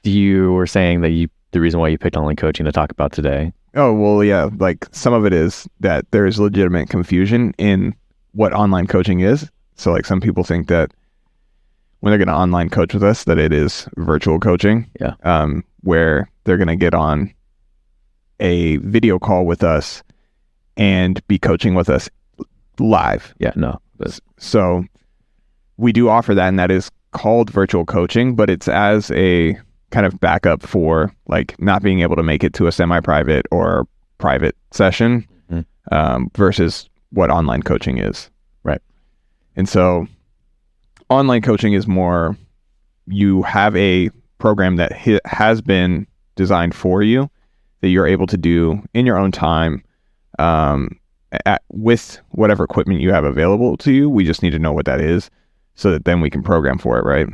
You were saying that the reason why you picked online coaching to talk about today. Oh, well, yeah. Like some of it is that there is legitimate confusion in what online coaching is. So like some people think that when they're going to online coach with us, that it is virtual coaching. Yeah. Where they're going to get on a video call with us and be coaching with us live. Yeah, no. So we do offer that, and that is called virtual coaching, but it's as a kind of backup for like not being able to make it to a semi-private or private session, versus what online coaching is. Right. And so online coaching is more, you have a program that has been designed for you that you're able to do in your own time, with whatever equipment you have available to you. We just need to know what that is so that then we can program for it, right?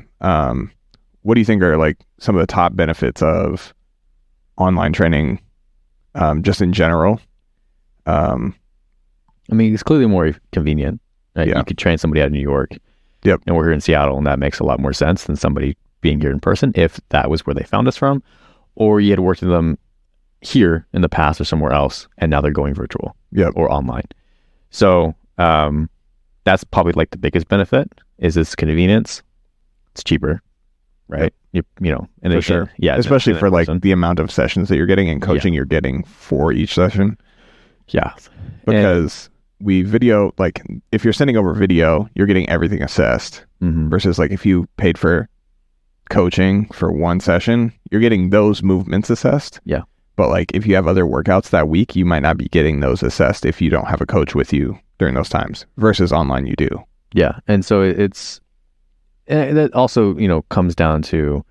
What do you think are like some of the top benefits of online training, just in general? I mean, it's clearly more convenient. Right? Yeah. You could train somebody out of New York. Yep. And we're here in Seattle, and that makes a lot more sense than somebody being here in person if that was where they found us from, or you had worked with them here in the past or somewhere else, and now they're going virtual. Yep. Or online. So that's probably like the biggest benefit is this convenience. It's cheaper, right? Yep. You know, and for sure. Yeah, especially for like the amount of sessions that you're getting and coaching you're getting for each session. Yeah. Because we video, like if you're sending over video, you're getting everything assessed, versus like if you paid for coaching for one session, you're getting those movements assessed. Yeah. But like if you have other workouts that week, you might not be getting those assessed if you don't have a coach with you during those times, versus online you do. Yeah. And so that also, you know, comes down to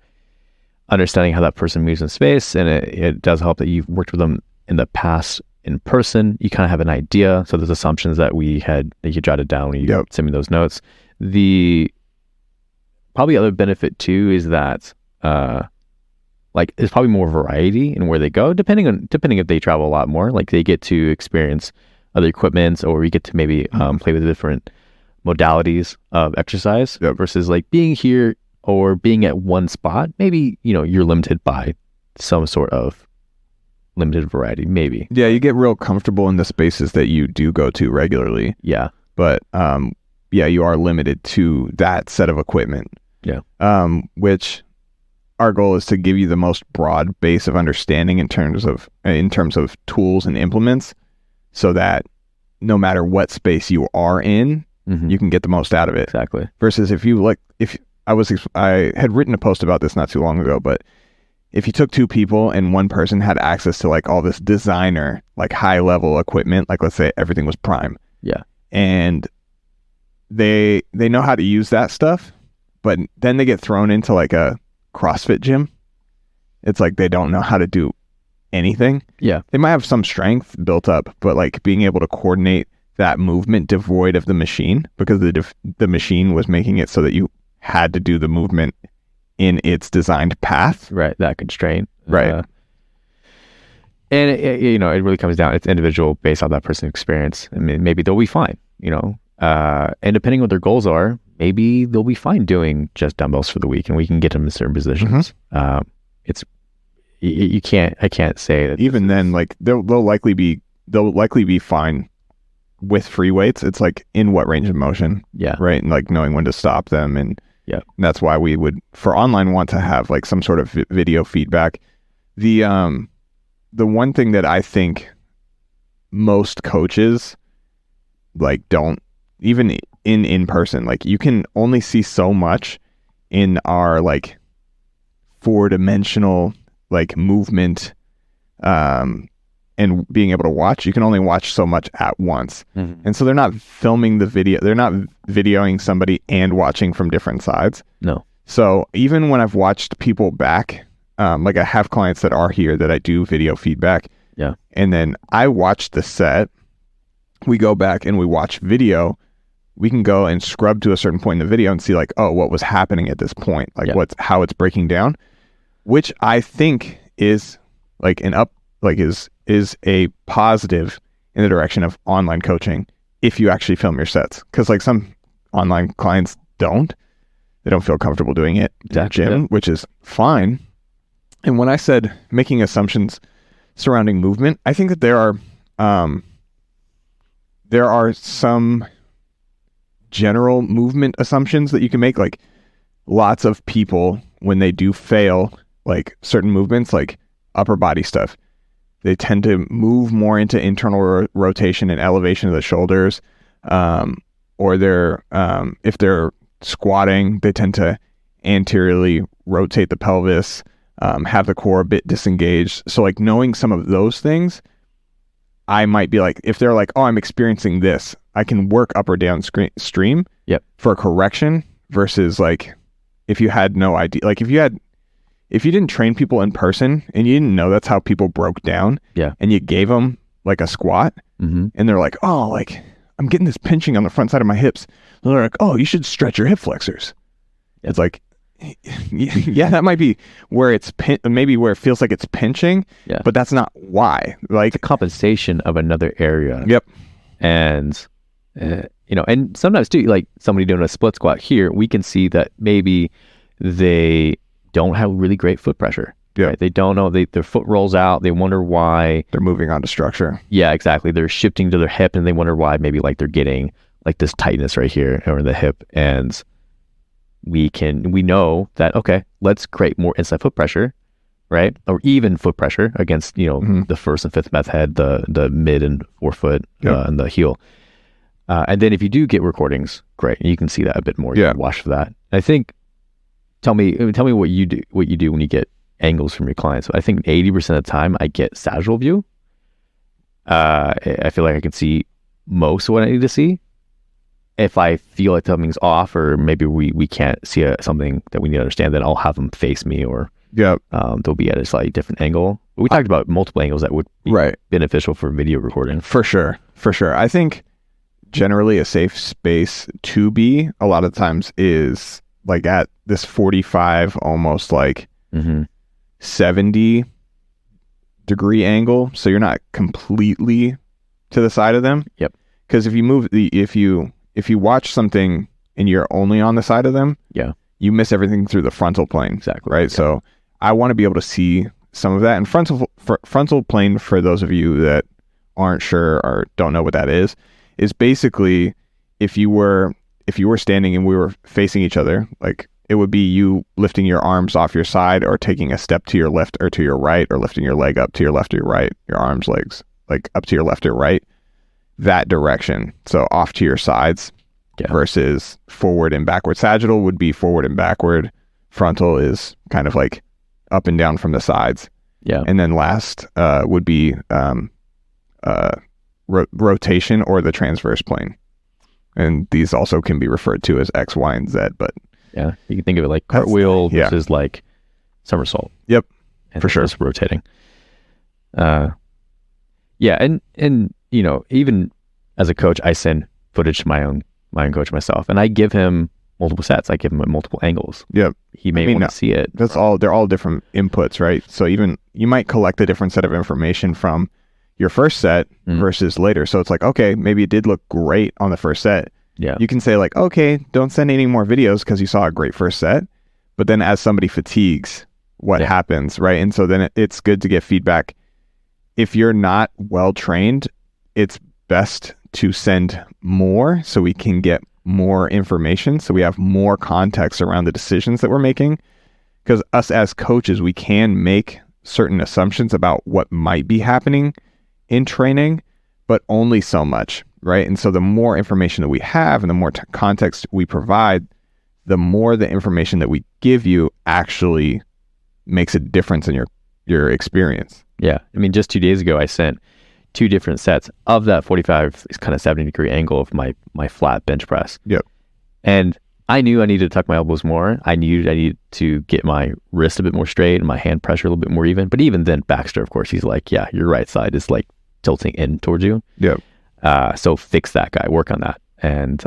understanding how that person moves in space. And it does help that you've worked with them in the past in person. You kind of have an idea. So there's assumptions that you jotted down when you sent me those notes. The probably other benefit too is that like there's probably more variety in where they go, depending if they travel a lot more. Like they get to experience other equipments, or we get to maybe play with different modalities of exercise, versus like being here or being at one spot. Maybe, you know, you're limited by some sort of limited variety, maybe. Yeah, you get real comfortable in the spaces that you do go to regularly. Yeah. But you are limited to that set of equipment. Yeah. Which our goal is to give you the most broad base of understanding in terms of tools and implements, so that no matter what space you are in, you can get the most out of it. Exactly. Versus I had written a post about this not too long ago, but if you took two people and one person had access to like all this designer, like high level equipment, like let's say everything was Prime. Yeah. And they know how to use that stuff, but then they get thrown into like a CrossFit gym. It's like they don't know how to do anything. Yeah. They might have some strength built up, but like being able to coordinate that movement devoid of the machine, because the machine was making it so that you had to do the movement in its designed path. Right. That constraint. Right. And it really comes down, it's individual based on that person's experience. I mean, maybe they'll be fine, you know, and depending on what their goals are, maybe they'll be fine doing just dumbbells for the week, and we can get them in certain positions. I can't say that. Even then, like they'll likely be fine with free weights. It's like in what range of motion. Yeah. Right. And like knowing when to stop them. And that's why we would, for online, want to have like some sort of video feedback. The one thing that I think most coaches like don't, even in person, like you can only see so much in our like 4-dimensional like movement, and being able to watch, you can only watch so much at once. And so they're not filming the video, they're not videoing somebody and watching from different sides. No. So even when I've watched people back, like I have clients that are here that I do video feedback. Yeah. And then I watch the set, we go back and we watch video. We can go and scrub to a certain point in the video and see like, oh, what was happening at this point? Like how it's breaking down, which I think is like is a positive in the direction of online coaching if you actually film your sets. Because like some online clients they don't feel comfortable doing it in the gym, which is fine. And when I said making assumptions surrounding movement, I think that there are some general movement assumptions that you can make. Like lots of people, when they do fail, like certain movements, like upper body stuff, they tend to move more into internal rotation and elevation of the shoulders. Or if they're squatting, they tend to anteriorly rotate the pelvis, have the core a bit disengaged. So like knowing some of those things, I might be like, if they're like, oh, I'm experiencing this, I can work up or down stream for a correction, versus like if you had no idea, like if you didn't train people in person and you didn't know that's how people broke down, and you gave them like a squat, and they're like, oh, like I'm getting this pinching on the front side of my hips. And they're like, oh, you should stretch your hip flexors. It's like, yeah, that might be where it's maybe where it feels like it's pinching, but that's not why. Like the compensation of another area. And and sometimes too, like somebody doing a split squat here, we can see that maybe they don't have really great foot pressure. Right? They don't know, their foot rolls out. They wonder why they're moving onto structure. Yeah, exactly. They're shifting to their hip, and they wonder why maybe like they're getting like this tightness right here over the hip. And we know that, okay, let's create more inside foot pressure, right? Or even foot pressure against, the first and fifth meth head, the mid and forefoot, and the heel. And then if you do get recordings, great. You can see that a bit more. You can watch for that. I think, tell me what you do when you get angles from your clients. I think 80% of the time I get sagittal view. I feel like I can see most of what I need to see. If I feel like something's off, or maybe we can't see something that we need to understand, then I'll have them face me, or they'll be at a slightly different angle. But we talked about multiple angles that would be beneficial for video recording. For sure. I think generally a safe space to be a lot of times is like at this 45, almost like 70 degree angle, so you're not completely to the side of them. Because if you watch something and you're only on the side of them, you miss everything through the frontal plane. Exactly. Right. So I want to be able to see some of that. And frontal plane, for those of you that aren't sure or don't know what that is basically if you were standing and we were facing each other, like it would be you lifting your arms off your side, or taking a step to your left or to your right, or lifting your leg up to your left or your right, your arms, legs, like up to your left or right, that direction. So off to your sides versus forward and backward. Sagittal would be forward and backward. Frontal is kind of like up and down from the sides. And then last would be rotation, or the transverse plane. And these also can be referred to as X, Y, and Z, but you can think of it like cartwheel versus like somersault. For sure. Just rotating. And even as a coach, I send footage to my own coach myself, and I give him multiple sets. I give him multiple angles. He may want to see it. They're all different inputs, right? So even you might collect a different set of information from your first set versus later. So it's like, okay, maybe it did look great on the first set. You can say like, okay, don't send any more videos because you saw a great first set. But then as somebody fatigues, what happens, right? And so then it's good to get feedback. If you're not well trained, it's best to send more so we can get more information, so we have more context around the decisions that we're making. Because us as coaches, we can make certain assumptions about what might be happening in training, but only so much, right? And so the more information that we have and the more context we provide, the more the information that we give you actually makes a difference in your experience. I mean, just 2 days ago, I sent 2 different sets of that 45 kind of 70 degree angle of my flat bench press. And I knew I needed to tuck my elbows more. I needed to get my wrist a bit more straight and my hand pressure a little bit more even. But even then, Baxter, of course, he's like, yeah, your right side is like tilting in towards you. So fix that guy, work on that. And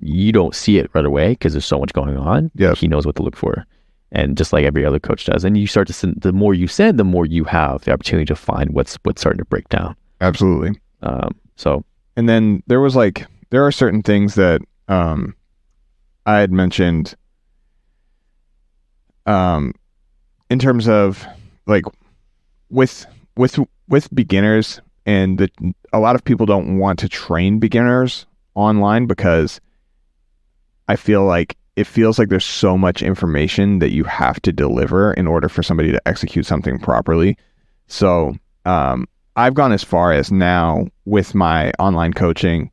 you don't see it right away because there's so much going on. He knows what to look for. And just like every other coach does. And you start to send, the more you send, the more you have the opportunity to find what's starting to break down. Absolutely. And then there are certain things that I had mentioned in terms of like with beginners, and a lot of people don't want to train beginners online because I feel like it feels like there's so much information that you have to deliver in order for somebody to execute something properly. So I've gone as far as now with my online coaching,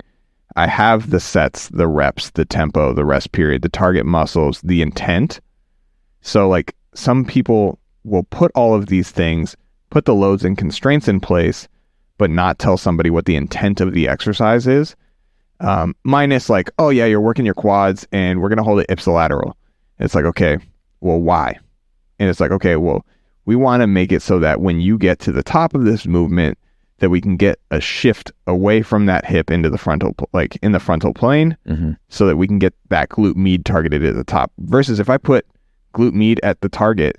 I have the sets, the reps, the tempo, the rest period, the target muscles, the intent. So like some people will put all of these things, put the loads and constraints in place, but not tell somebody what the intent of the exercise is. Minus like, oh yeah, you're working your quads and we're going to hold it ipsilateral. It's like, okay, well, why? And it's like, okay, well, we want to make it so that when you get to the top of this movement, that we can get a shift away from that hip into the frontal, like in the frontal plane, so that we can get that glute med targeted at the top. Versus if I put glute med at the target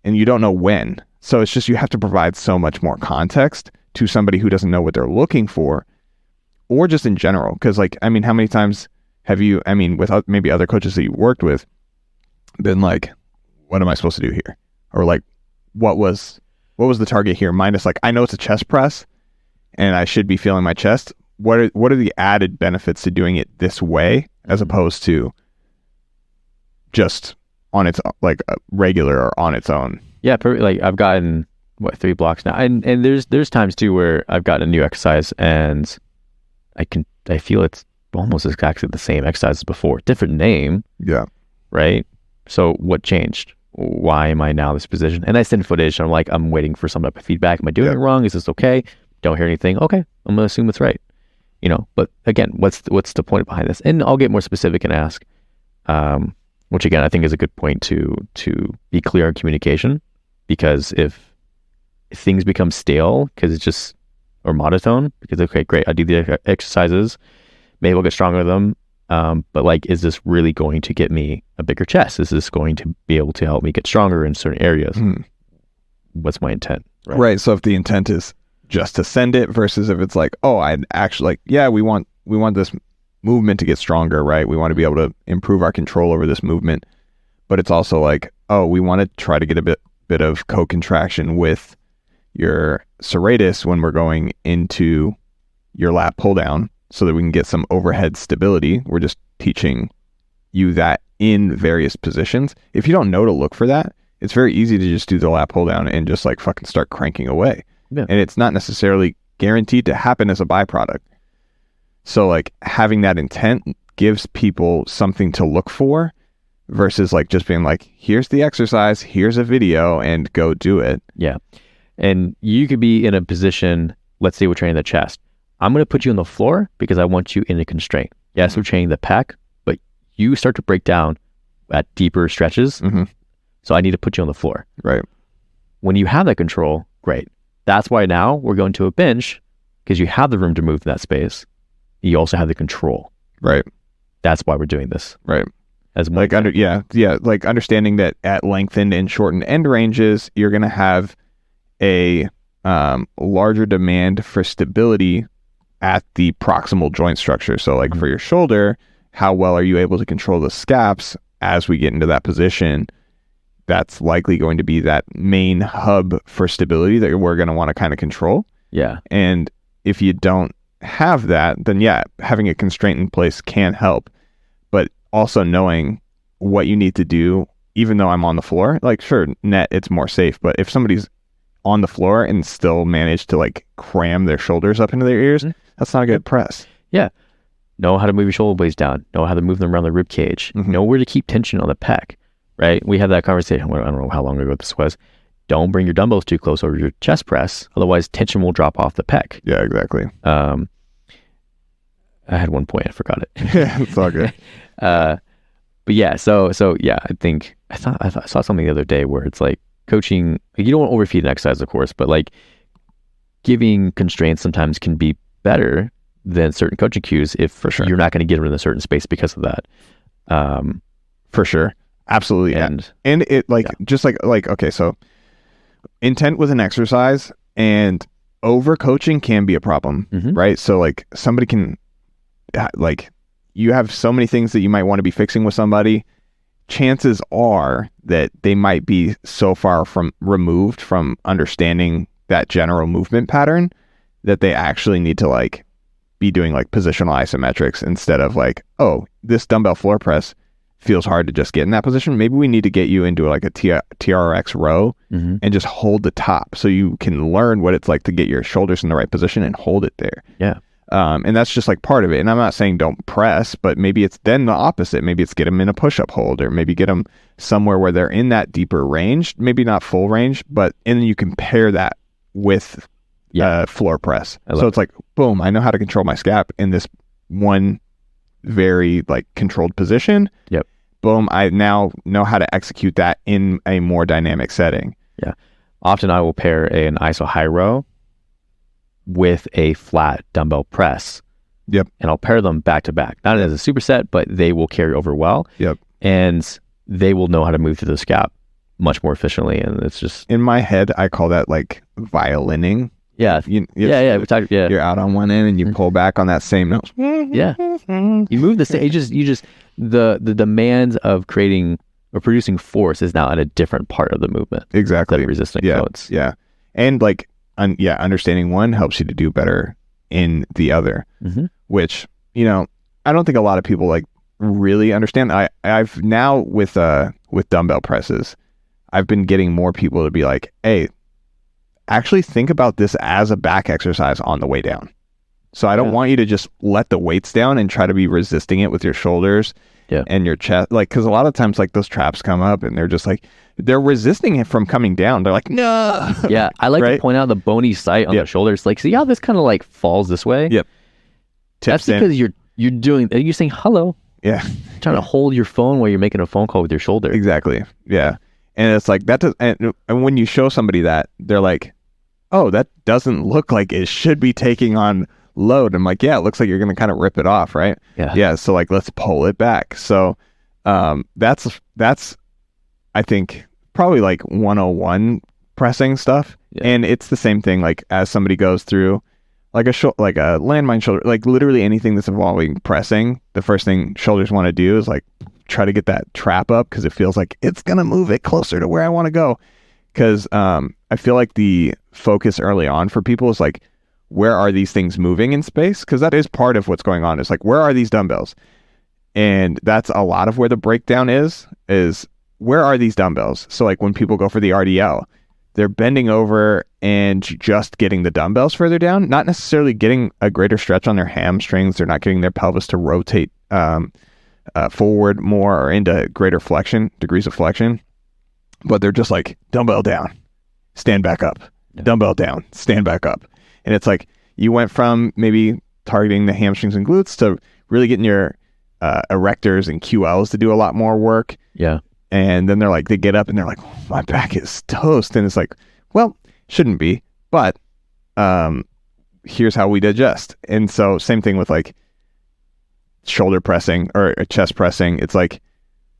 and you don't know when. So it's just, you have to provide so much more context to somebody who doesn't know what they're looking for, or just in general. Because like, I mean, how many times have you, I mean, with maybe other coaches that you worked with, been like, what am I supposed to do here? Or like, what was the target here? Minus like, I know it's a chest press and I should be feeling my chest. What are the added benefits to doing it this way as opposed to just on its like regular or on its own? Yeah, like I've gotten 3 blocks now, and there's times too where I've gotten a new exercise and I feel it's almost exactly the same exercise as before, different name. Yeah. Right. So what changed? Why am I now in this position? And I send footage. And I'm like, I'm waiting for some type of feedback. Am I doing it wrong? Is this okay? Don't hear anything. Okay, I'm gonna assume it's right. You know. But again, what's the point behind this? And I'll get more specific and ask, which again I think is a good point to be clear in communication, because if things become stale because it's just, or monotone, because okay, great, I do the exercises, maybe I'll get stronger with them, but like, is this really going to get me a bigger chest? Is this going to be able to help me get stronger in certain areas? What's my intent? Right. So if the intent is just to send it, versus if it's like, oh, I'd actually like, yeah, we want this movement to get stronger, right? We want to be able to improve our control over this movement, but it's also like, oh, we want to try to get a bit of co-contraction with your serratus when we're going into your lat pull down, so that we can get some overhead stability. We're just teaching you that in various positions. If you don't know to look for that, it's very easy to just do the lat pull down and just like fucking start cranking away. Yeah. And it's not necessarily guaranteed to happen as a byproduct. So like having that intent gives people something to look for, versus like just being like, here's the exercise, here's a video, and go do it. Yeah. And you could be in a position, let's say we're training the chest. I'm going to put you on the floor because I want you in a constraint. Yes, we're training the pec, but you start to break down at deeper stretches. So I need to put you on the floor. Right. When you have that control, great. That's why now we're going to a bench, because you have the room to move in that space. You also have the control. Right. That's why we're doing this. Right. As like like understanding that at lengthened and shortened end ranges, you're going to have a larger demand for stability at the proximal joint structure. So like for your shoulder, how well are you able to control the scaps as we get into that position? That's likely going to be that main hub for stability that we're going to want to kind of control. Yeah. And if you don't have that, then yeah, having a constraint in place can help. But also knowing what you need to do, even though I'm on the floor, like sure, net, it's more safe. But if somebody's on the floor and still manage to like cram their shoulders up into their ears, that's not a good press. Yeah. Know how to move your shoulder blades down. Know how to move them around the rib cage. Know where to keep tension on the pec, right? We had that conversation, I don't know how long ago this was. Don't bring your dumbbells too close over your chest press. Otherwise, tension will drop off the pec. Yeah, exactly. I had one point. I forgot it. Yeah, it's all good. But yeah, so yeah, I saw something the other day where it's like coaching, like you don't want to overfeed an exercise, of course, but like giving constraints sometimes can be better than certain coaching cues if you're not going to get them in a certain space because of that. For sure. Absolutely. And it like, just like, okay, so intent with an exercise and over coaching can be a problem, right? So like somebody can, like you have so many things that you might want to be fixing with somebody. chances are that they might be so far removed from understanding that general movement pattern that they actually need to like be doing like positional isometrics instead of like, oh, this dumbbell floor press feels hard to just get in that position. Maybe we need to get you into like a TRX row and just hold the top so you can learn what it's like to get your shoulders in the right position and hold it there. Yeah. And that's just like part of it. And I'm not saying don't press, but maybe it's then the opposite. Maybe it's get them in a push-up hold, or maybe get them somewhere where they're in that deeper range, maybe not full range, but and then you compare that with floor press. So it's like, boom, I know how to control my scap in this one very like controlled position. Yep. Boom, I now know how to execute that in a more dynamic setting. Yeah. Often I will pair an iso high row with a flat dumbbell press. Yep. And I'll pair them back to back. Not as a superset, but they will carry over well. Yep. And they will know how to move through the scap much more efficiently. And it's just... In my head, I call that like violining. Yeah. You're out on one end and you pull back on that same note. Yeah. You move the same... You just... The demand of creating or producing force is now at a different part of the movement. Exactly. Resisting notes. Yeah. And like... understanding one helps you to do better in the other, which, you know, I don't think a lot of people like really understand. I've now with dumbbell presses, I've been getting more people to be like, hey, actually think about this as a back exercise on the way down. So I don't want you to just let the weights down and try to be resisting it with your shoulders and your chest. Like, because a lot of times like those traps come up and they're just like, they're resisting it from coming down. They're like, no. Yeah. I like to point out the bony site on the shoulders. Like, see how this kind of like falls this way? Yep. That's because you're doing, you're saying hello. Yeah. Trying to hold your phone while you're making a phone call with your shoulder. Exactly. Yeah. And it's like, that does, and when you show somebody that, they're like, oh, that doesn't look like it should be taking on load. I'm like, yeah, it looks like you're going to kind of rip it off, right? Yeah. So like, let's pull it back. So that's I think probably like 101 pressing stuff. And it's the same thing. Like as somebody goes through like a landmine shoulder, like literally anything that's involving pressing, the first thing shoulders want to do is like try to get that trap up because it feels like it's going to move it closer to where I want to go. Because I feel like the focus early on for people is like, where are these things moving in space? Because that is part of what's going on. It's like, where are these dumbbells? And that's a lot of where the breakdown is where are these dumbbells? So like when people go for the RDL, they're bending over and just getting the dumbbells further down, not necessarily getting a greater stretch on their hamstrings. They're not getting their pelvis to rotate forward more or into greater degrees of flexion. But they're just like, dumbbell down, stand back up, dumbbell down, stand back up. And it's like, you went from maybe targeting the hamstrings and glutes to really getting your erectors and QLs to do a lot more work. Yeah. And then they get up and they're like, oh, my back is toast. And it's like, well, shouldn't be, but here's how we digest. And so same thing with like shoulder pressing or chest pressing. It's like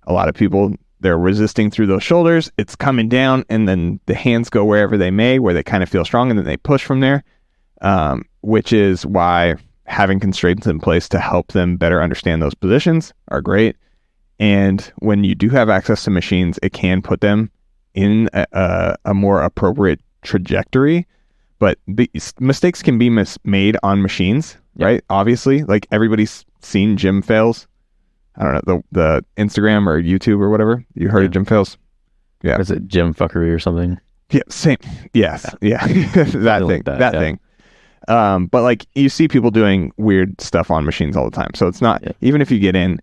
a lot of people, they're resisting through those shoulders. It's coming down and then the hands go wherever they may, where they kind of feel strong, and then they push from there, which is why having constraints in place to help them better understand those positions are great. And when you do have access to machines, it can put them in a more appropriate trajectory. But the mistakes can be made on machines, right? Obviously, like everybody's seen gym fails. I don't know, the Instagram or YouTube or whatever. You heard of gym fails? Yeah. Is it gym fuckery or something? Yeah, same. Yes. Yeah. that thing. But like you see people doing weird stuff on machines all the time. So it's not, even if you get in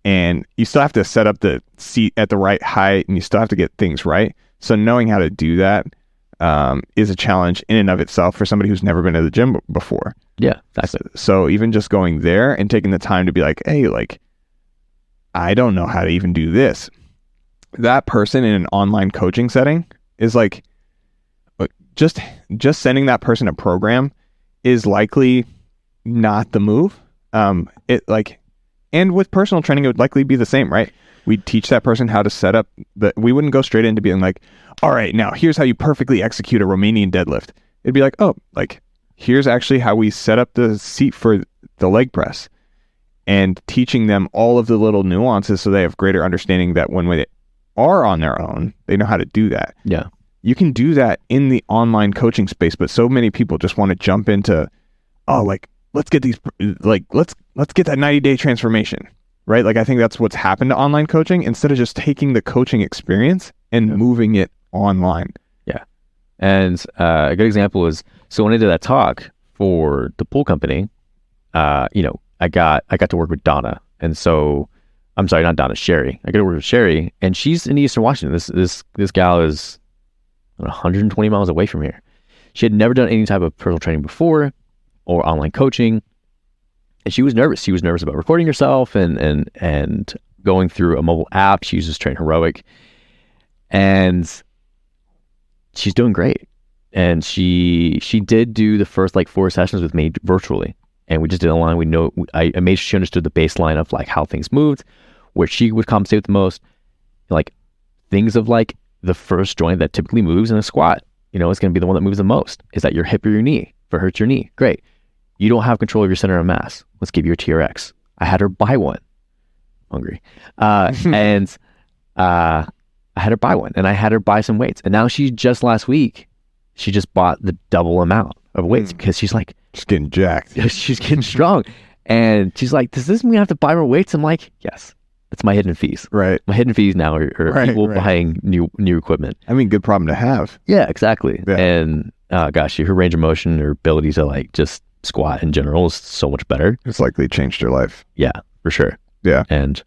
and you still have to set up the seat at the right height and you still have to get things right. So knowing how to do that is a challenge in and of itself for somebody who's never been to the gym before. Yeah. That's it. So even just going there and taking the time to be like, hey, like, I don't know how to even do this. That person in an online coaching setting is like, just sending that person a program is likely not the move. And with personal training, it would likely be the same, right? We'd teach that person how to set up we wouldn't go straight into being like, all right, now here's how you perfectly execute a Romanian deadlift. It'd be like, oh, like here's actually how we set up the seat for the leg press. and teaching them all of the little nuances so they have greater understanding that when they are on their own, they know how to do that. Yeah. You can do that in the online coaching space, but so many people just want to jump into, let's get these, let's get that 90-day transformation, right? Like, I think that's what's happened to online coaching instead of just taking the coaching experience and moving it online. Yeah. And a good example is, so when I did that talk for the pool company, I got to work with Donna. And so, I'm sorry, not Donna, Sherry. I got to work with Sherry, and she's in Eastern Washington. This gal is 120 miles away from here. She had never done any type of personal training before or online coaching. And she was nervous. She was nervous about recording herself and going through a mobile app. She uses Train Heroic. And she's doing great. And she did do the first 4 sessions with me virtually. And we just did online. I made sure she understood the baseline of how things moved, where she would compensate with the most, things of the first joint that typically moves in a squat. It's going to be the one that moves the most. Is that your hip or your knee? If it hurts your knee, great. You don't have control of your center of mass. Let's give you a TRX. I had her buy one. Hungry. And I had her buy one, and I had her buy some weights. And now last week, she just bought the double amount of weights because she's just getting jacked. She's getting strong. And she's like, does this mean I have to buy more weights? I'm like, yes. It's my hidden fees. Right. My hidden fees now are people buying new equipment. I mean, good problem to have. Yeah, exactly. Yeah. And her range of motion, her ability to just squat in general is so much better. It's likely changed your life. Yeah, for sure. Yeah. And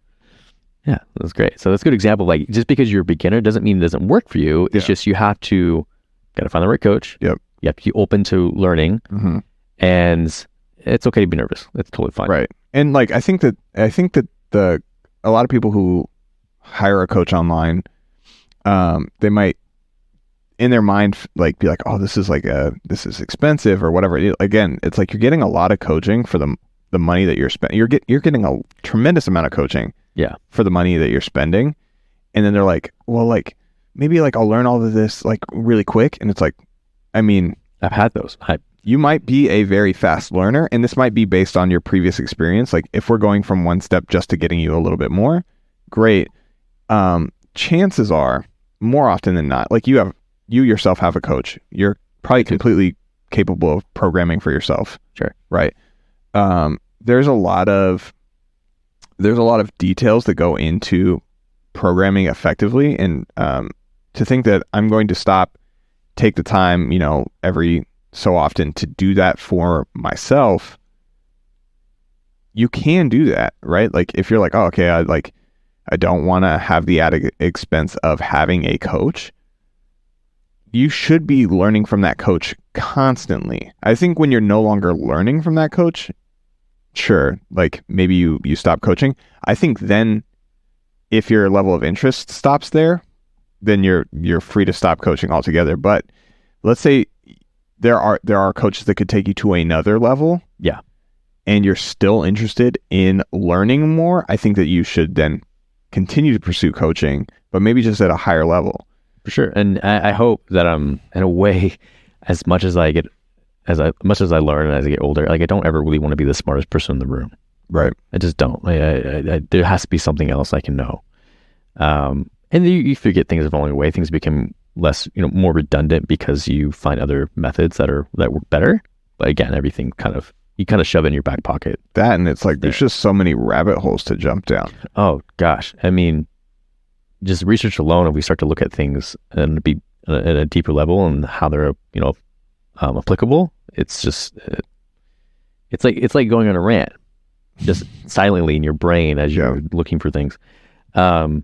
yeah, that's great. So that's a good example. Just because you're a beginner doesn't mean it doesn't work for you. It's just you have to gotta find the right coach. Yep. You have to be open to learning. Mm-hmm. And it's okay to be nervous. It's totally fine. Right. And I think that a lot of people who hire a coach online, they might in their mind be like, oh, this is expensive or whatever. Again, it's you're getting a lot of coaching for the money that you're spending. You're getting a tremendous amount of coaching for the money that you're spending. And then they're like, well, maybe I'll learn all of this really quick. And it's I mean, I've had those. You might be a very fast learner, and this might be based on your previous experience. If we're going from one step just to getting you a little bit more, great. Chances are, more often than not, you yourself have a coach. You're probably completely capable of programming for yourself. Sure. Right. There's a lot of details that go into programming effectively, and to think that I'm going to take the time, every so often to do that for myself, you can do that, right? If you're oh, okay, I don't want to have the added expense of having a coach, you should be learning from that coach constantly. I think when you're no longer learning from that coach, sure, maybe you stop coaching. I think then if your level of interest stops there, then you're free to stop coaching altogether. But let's say there are coaches that could take you to another level. Yeah. And you're still interested in learning more. I think that you should then continue to pursue coaching, but maybe just at a higher level. For sure. And I hope that I'm, in a way, as much as I learn and as I get older, I don't ever really want to be the smartest person in the room. Right. I just don't. There has to be something else I can know. And you forget things along the way. Things become less, more redundant because you find other methods that work better. But again, everything you shove it in your back pocket. That, and it's there's just so many rabbit holes to jump down. Oh gosh. I mean, just research alone, if we start to look at things and be at a deeper level and how they're, applicable, it's just, it's like going on a rant, just silently in your brain as you're looking for things. And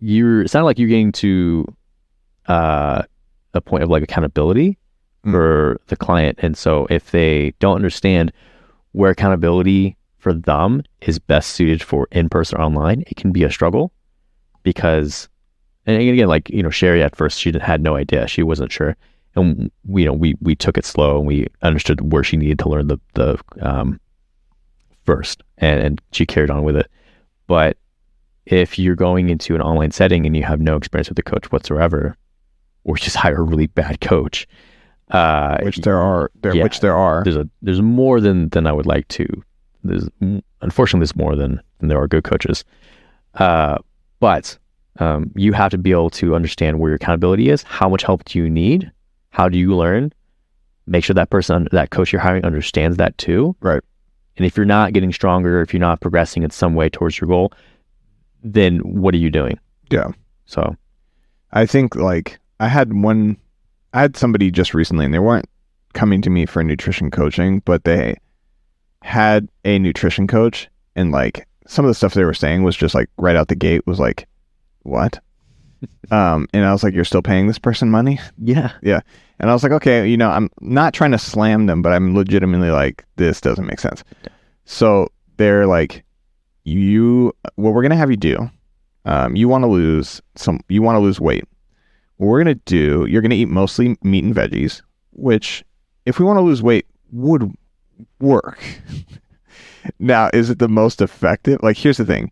it sounded like you're getting to a point of accountability for the client. And so if they don't understand where accountability for them is best suited for in-person or online, it can be a struggle because, and again, Sherry at first, she had no idea. She wasn't sure. And we took it slow and we understood where she needed to learn the first, and she carried on with it. But if you're going into an online setting and you have no experience with the coach whatsoever, or just hire a really bad coach, which there are. There's more than I would like to unfortunately there's more than there are good coaches. But you have to be able to understand where your accountability is. How much help do you need? How do you learn? Make sure that coach you're hiring understands that too. Right. And if you're not getting stronger, if you're not progressing in some way towards your goal, then what are you doing? Yeah. So I think like I had somebody just recently, and they weren't coming to me for nutrition coaching, but they had a nutrition coach, and like some of the stuff they were saying was just like right out the gate was like, what? And I was like, you're still paying this person money? Yeah. Yeah. And I was like, okay, I'm not trying to slam them, but I'm legitimately like, this doesn't make sense. Yeah. So they're like, what we're going to have you do, you want to lose weight. What we're going to do, you're going to eat mostly meat and veggies, which if we want to lose weight would work. Now, is it the most effective? Like, here's the thing.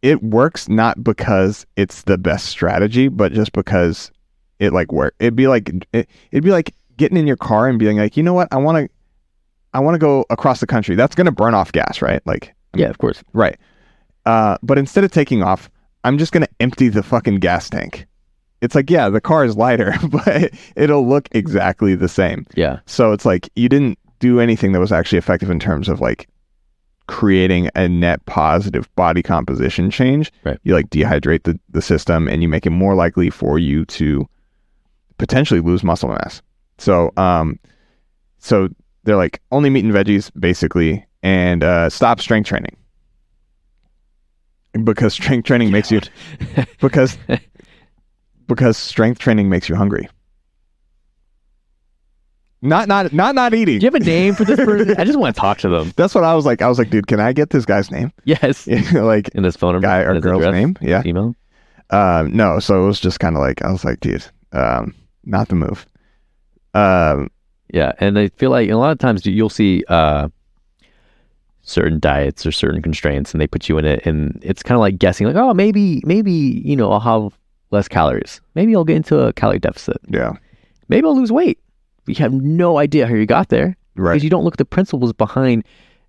It works not because it's the best strategy, but just because it like work. It'd be like getting in your car and being like, you know what? I want to go across the country. That's going to burn off gas, right? Like, yeah, of course. Right. But instead of taking off, I'm just going to empty the fucking gas tank. It's like, yeah, the car is lighter, but it'll look exactly the same. Yeah. So it's like, you didn't do anything that was actually effective in terms of like creating a net positive body composition change. Right. You like dehydrate the system, and you make it more likely for you to potentially lose muscle mass. So so they're like, only meat and veggies basically, and stop strength training, because strength training makes you because strength training makes you hungry. Not eating. Do you have a name for this person? I just want to talk to them. That's what I was like. I was like, dude, can I get this guy's name? Yes. Like, in this phone number, guy or girl's name? Yeah. Email. No. So it was just kind of like, I was like, dude, not the move. Yeah, and I feel like a lot of times you'll see certain diets or certain constraints, and they put you in it, and it's kind of like guessing, like, oh, maybe I'll have less calories. Maybe I'll get into a calorie deficit. Yeah. Maybe I'll lose weight. You have no idea how you got there, right? Because you don't look at the principles behind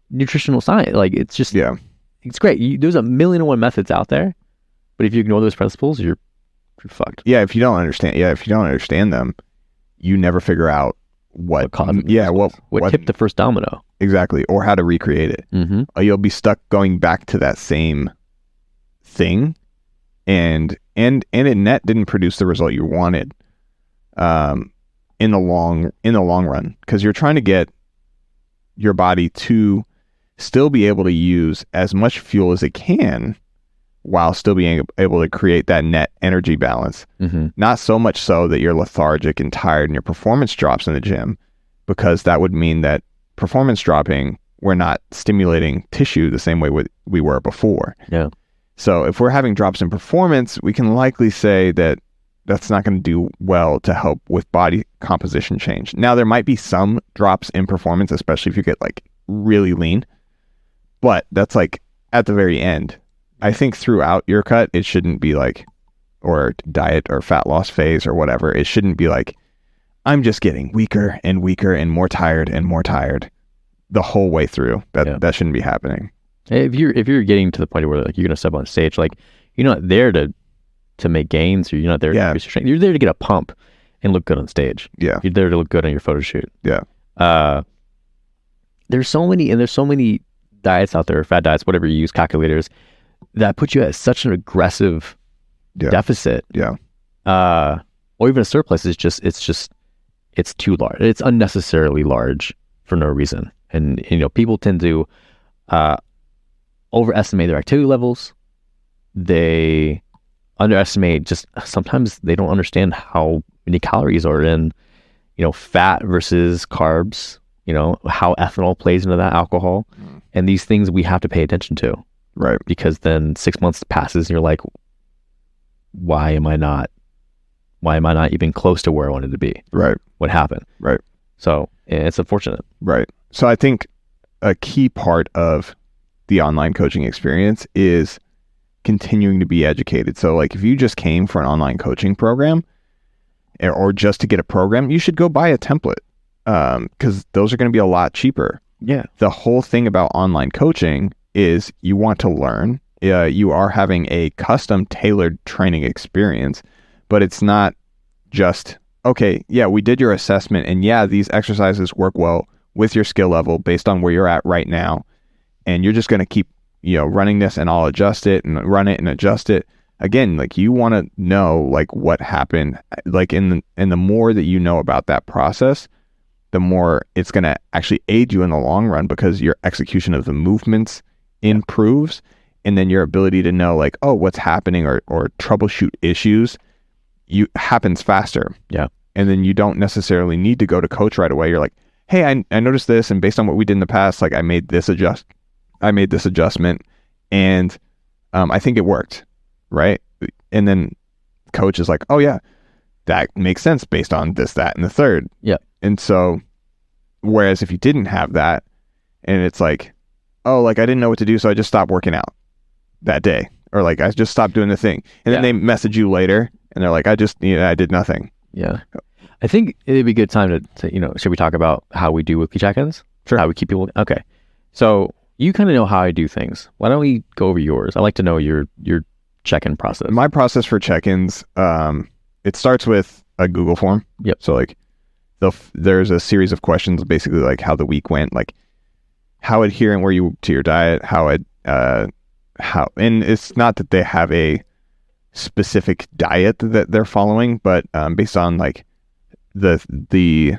nutritional science. Like, it's just, yeah, it's great. There's a million and one methods out there, but if you ignore those principles, you're fucked. Yeah, if you don't understand them, you never figure out what tipped the first domino. Exactly, or how to recreate it. Mm-hmm. You'll be stuck going back to that same thing, and in net didn't produce the result you wanted. In the long run, because you're trying to get your body to still be able to use as much fuel as it can while still being able to create that net energy balance. Mm-hmm. Not so much so that you're lethargic and tired and your performance drops in the gym, because that would mean that performance dropping, we're not stimulating tissue the same way we were before. Yeah. So if we're having drops in performance, we can likely say that that's not going to do well to help with body composition change. Now, there might be some drops in performance, especially if you get like really lean, but that's like at the very end. I think throughout your cut, it shouldn't be like, or diet or fat loss phase or whatever, it shouldn't be like, I'm just getting weaker and weaker and more tired the whole way through. That shouldn't be happening. If you're getting to the point where like you're going to step on stage, like you're not there to make gains, or you're not there to increase your strength. You're there to get a pump and look good on stage. Yeah. You're there to look good on your photo shoot. Yeah. There's so many diets out there, fat diets, whatever you use, calculators, that put you at such an aggressive deficit. Yeah. Or even a surplus is it's too large. It's unnecessarily large for no reason. And people tend to overestimate their activity levels. They underestimate, just sometimes they don't understand how many calories are in fat versus carbs, how ethanol plays into that, alcohol. And these things we have to pay attention to, right? Because then 6 months passes and you're like, why am I not even close to where I wanted to be? Right. What happened? Right. So it's unfortunate. Right. So I think a key part of the online coaching experience is continuing to be educated. So like if you just came for an online coaching program or just to get a program, you should go buy a template, because those are going to be a lot cheaper. Yeah. The whole thing about online coaching is you want to learn. You are having a custom tailored training experience, but it's not just, okay, yeah, we did your assessment and yeah, these exercises work well with your skill level based on where you're at right now. And you're just going to keep, running this, and I'll adjust it and run it and adjust it. Again, like, you want to know like what happened, like and the more that you know about that process, the more it's going to actually aid you in the long run, because your execution of the movements improves, and then your ability to know like, oh, what's happening or troubleshoot issues happens faster. Yeah. And then you don't necessarily need to go to coach right away. You're like, hey, I noticed this, and based on what we did in the past, like I made this adjustment, and I think it worked, right? And then coach is like, oh yeah, that makes sense based on this, that, and the third. Yeah. And so, whereas if you didn't have that, and it's like, oh, like I didn't know what to do, so I just stopped working out that day, or like I just stopped doing the thing, and then they message you later, and they're like, I did nothing. Yeah. I think it'd be a good time to should we talk about how we do weekly check-ins? Sure. How we keep people. Okay. So you kind of know how I do things. Why don't we go over yours? I like to know your check-in process. My process for check-ins, it starts with a Google form. Yep. So like there's a series of questions, basically like how the week went, like how adherent were you to your diet, and it's not that they have a specific diet that they're following, but based on like the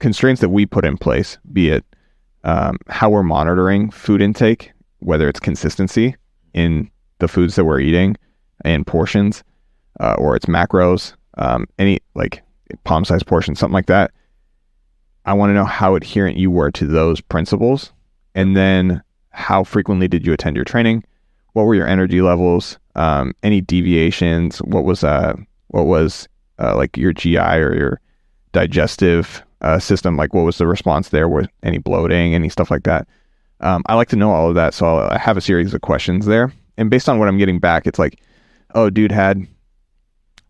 constraints that we put in place, be it how we're monitoring food intake, whether it's consistency in the foods that we're eating and portions, or it's macros, any like palm size portion, something like that. I want to know how adherent you were to those principles, and then how frequently did you attend your training? What were your energy levels? Any deviations? What was like your GI or your digestive system? Like, what was the response there? Was any bloating, any stuff like that? I like to know all of that, so I have a series of questions there. And based on what I'm getting back, it's like, oh, dude had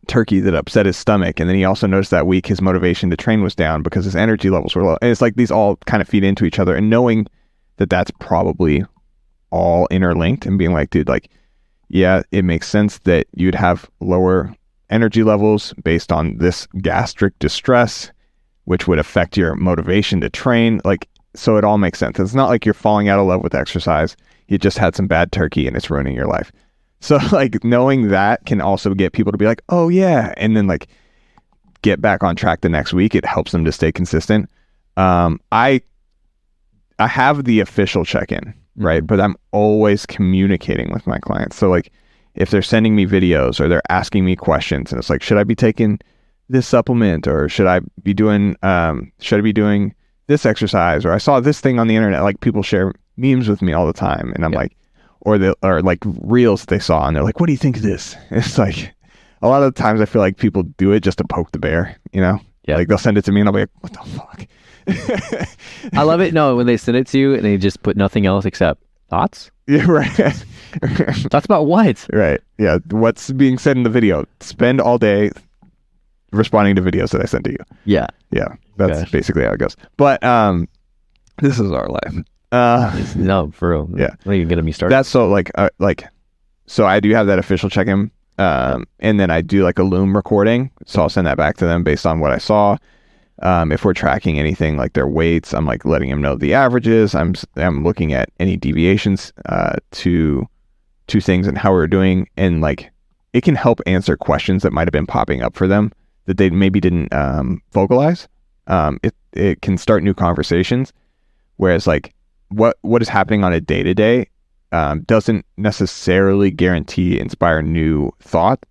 turkey that upset his stomach, and then he also noticed that week his motivation to train was down because his energy levels were low. And it's like these all kind of feed into each other, and knowing that that's probably all interlinked, and being like, dude, like, yeah, it makes sense that you'd have lower energy levels based on this gastric distress, which would affect your motivation to train. Like, so it all makes sense. It's not like you're falling out of love with exercise. You just had some bad turkey and it's ruining your life. So like knowing that can also get people to be like, oh yeah, and then like get back on track the next week. It helps them to stay consistent. I have the official check-in, right? But I'm always communicating with my clients. So like if they're sending me videos or they're asking me questions, and it's like, should I be taking this supplement, or should I be doing this exercise, or I saw this thing on the internet. Like, people share memes with me all the time, and I'm like, or like reels that they saw, and they're like, what do you think of this? It's like, a lot of the times I feel like people do it just to poke the bear, like they'll send it to me and I'll be like, what the fuck? I love it. No, when they send it to you and they just put nothing else except thoughts. Yeah, right. Thoughts about what? Right. Yeah. What's being said in the video? Spend all day responding to videos that I send to you. Yeah. Yeah. That's basically how it goes. But this is our life. No, for real. Yeah. What are you getting me started? That's so so I do have that official check-in. And then I do like a Loom recording. So I'll send that back to them based on what I saw. If we're tracking anything like their weights, I'm like letting them know the averages. I'm looking at any deviations to things and how we're doing. And like, it can help answer questions that might have been popping up for them that they maybe didn't vocalize. It can start new conversations. Whereas like what is happening on a day-to-day doesn't necessarily guarantee inspire new thought,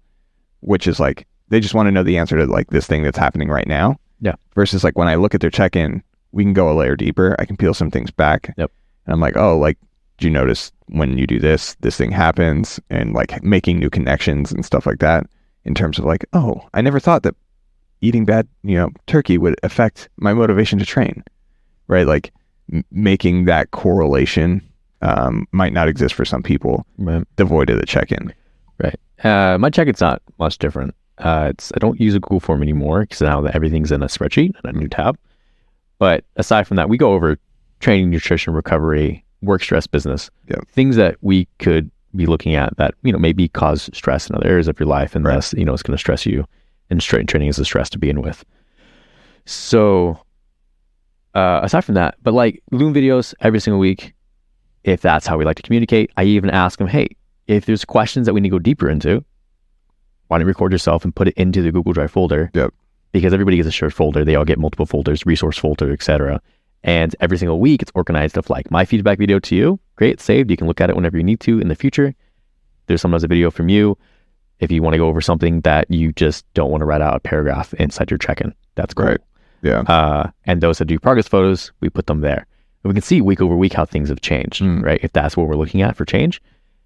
which is like, they just want to know the answer to like this thing that's happening right now. Yeah. Versus like when I look at their check-in, we can go a layer deeper. I can peel some things back. Yep. And I'm like, oh, like, do you notice when you do this thing happens, and like making new connections and stuff like that, in terms of like, oh, I never thought that eating bad, turkey would affect my motivation to train, right? Like making that correlation might not exist for some people, right, devoid of the check-in. Right. My check-in's not much different. I don't use a Google form anymore because now everything's in a spreadsheet and a new tab. But aside from that, we go over training, nutrition, recovery, work stress, business, things that we could be looking at that, maybe cause stress in other areas of your life. And thus, it's going to stress you, and training is a stress to begin with. So aside from that, but like Loom videos every single week, if that's how we like to communicate. I even ask them, hey, if there's questions that we need to go deeper into, why don't you record yourself and put it into the Google Drive folder? Because everybody gets a shared folder. They all get multiple folders, resource folder, etc. And every single week it's organized of like my feedback video to you. Great, it's saved. You can look at it whenever you need to in the future. There's sometimes a video from you. If you want to go over something that you just don't want to write out a paragraph inside your check-in, that's cool. Right. Yeah. And those that do progress photos, we put them there. And we can see week over week how things have changed, right? If that's what we're looking at for change.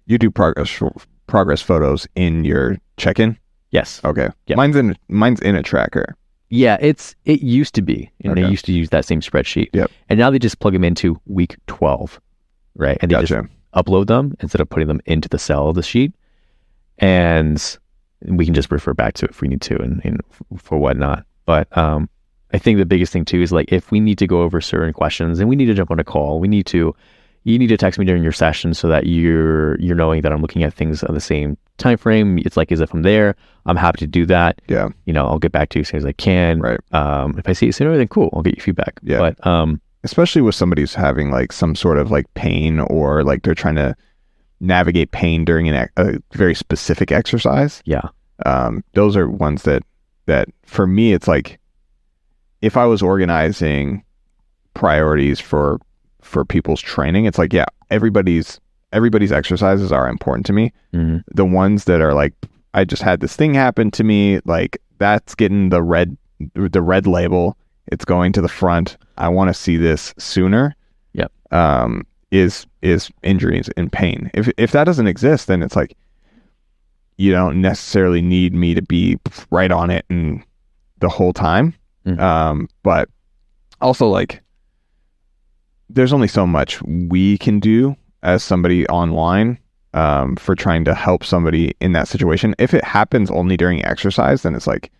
You do progress photos in your check-in? Yes. Okay. Yep. Mine's in a tracker. Yeah, it used to be, and they used to use that same spreadsheet. Yep. And now they just plug them into week 12, right? And they just upload them instead of putting them into the cell of the sheet. And we can just refer back to it if we need to and for whatnot. But I think the biggest thing too is like if we need to go over certain questions and we need to jump on a call, you need to text me during your session so that you're knowing that I'm looking at things on the same time frame. It's like as if I'm there. I'm happy to do that. Yeah. I'll get back to you as soon as I can. Right. If I see it sooner, then cool. I'll get you feedback. Yeah. But especially with somebody who's having like some sort of like pain or like they're trying to navigate pain during a very specific exercise. Yeah. Those are ones that for me, it's like if I was organizing priorities for people's training, it's like, yeah, everybody's exercises are important to me. Mm-hmm. The ones that are like, I just had this thing happen to me, like that's getting the red label. It's going to the front. I want to see this sooner. Yep. Is injuries and pain. If that doesn't exist, then it's like you don't necessarily need me to be right on it and the whole time. Mm-hmm. But also like there's only so much we can do as somebody online for trying to help somebody in that situation. If it happens only during exercise, then it's like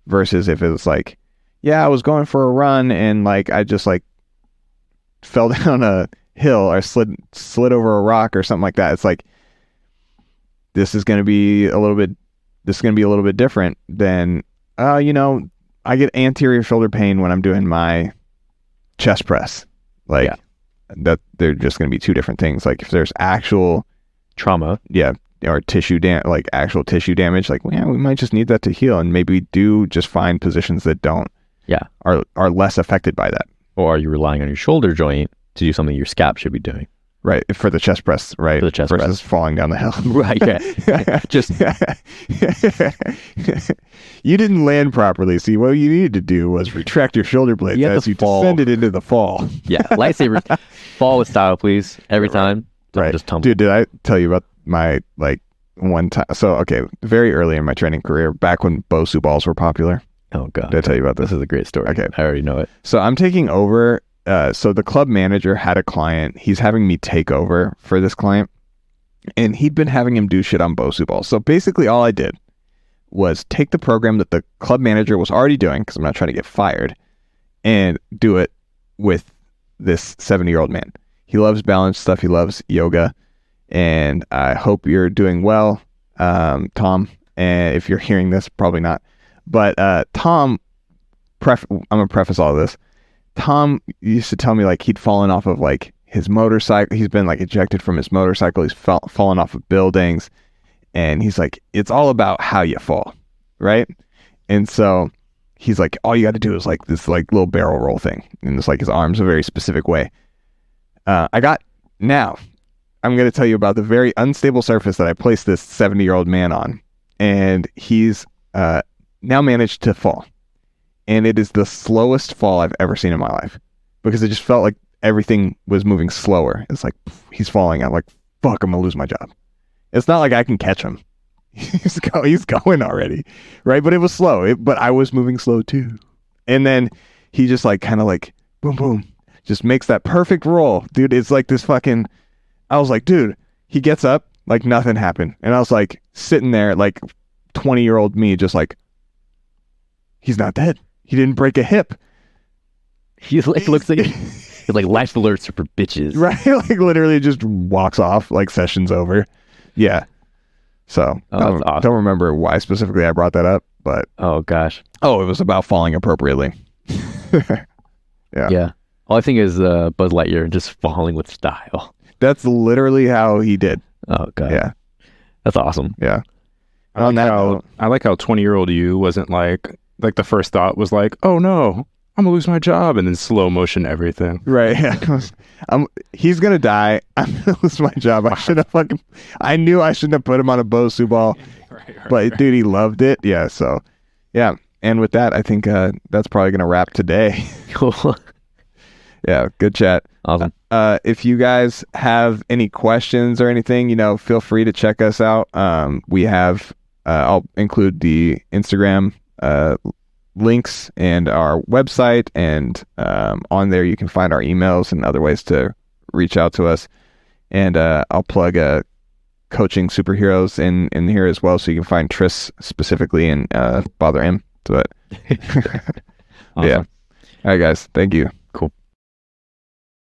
versus if it's like, yeah, I was going for a run and like I just like fell down a hill or slid over a rock or something like that. It's like this is going to be a little bit different than I get anterior shoulder pain when I'm doing my chest press. Like that they're just going to be two different things. Like if there's actual trauma, or actual tissue damage, like we might just need that to heal, and maybe we do just find positions that don't are less affected by that. Or are you relying on your shoulder joint to do something your scap should be doing? Right, for the chest press, right? For the chest versus press. Falling down the hill. Right, yeah. Just you didn't land properly. See, what you needed to do was retract your shoulder blades as you descended into the fall. Yeah, lightsaber. Fall with style, please. Every time. Right. Just tumble. Dude, did I tell you about my one time? So, okay, very early in my training career, back when Bosu balls were popular. Oh, God. Did I tell you about this? This is a great story. Okay. I already know it. So I'm taking over. So the club manager had a client. He's having me take over for this client. And he'd been having him do shit on Bosu balls. So basically all I did was take the program that the club manager was already doing, because I'm not trying to get fired, and do it with this 70-year-old man. He loves balance stuff. He loves yoga. And I hope you're doing well, Tom. And if you're hearing this, probably not. But Tom, I'm going to preface all of this. Tom used to tell me like he'd fallen off of like his motorcycle. He's been like ejected from his motorcycle. He's fallen off of buildings. And he's like, it's all about how you fall, right? And so he's like, all you got to do is like this like little barrel roll thing. And it's like his arms a very specific way. Now, I'm going to tell you about the very unstable surface that I placed this 70-year-old man on. And he's now managed to fall. And it is the slowest fall I've ever seen in my life, because it just felt like everything was moving slower. It's like he's falling. I'm like, fuck, I'm going to lose my job. It's not like I can catch him. He's going already, right? But it was slow. But I was moving slow too. And then he just like kind of like boom, boom, just makes that perfect roll. Dude, it's like this fucking, I was like, dude, he gets up like nothing happened. And I was like sitting there like 20-year-old me just like, he's not dead. He didn't break a hip. He like looks like he's like life alerts are for bitches. Right? Like literally just walks off, like session's over. Yeah. So That's awesome. don't remember why specifically I brought that up, but Oh gosh. it was about falling appropriately. Yeah. All I think is Buzz Lightyear just falling with style. That's literally how he did. Oh god. Yeah. That's awesome. Yeah. I like how 20-year-old you wasn't like the first thought was like, oh no, I'm gonna lose my job, and then slow motion everything. Right. Yeah. He's gonna die. I'm gonna lose my job. I knew I shouldn't have put him on a Bosu ball. But dude, he loved it. Yeah. So yeah. And with that, I think that's probably gonna wrap today. Cool. Yeah. Good chat. Awesome. If you guys have any questions or anything, feel free to check us out. We have I'll include the Instagram links and our website, and on there you can find our emails and other ways to reach out to us. And I'll plug coaching superheroes in here as well, so you can find Tris specifically and bother him. But Awesome. yeah. All right, guys. Thank you.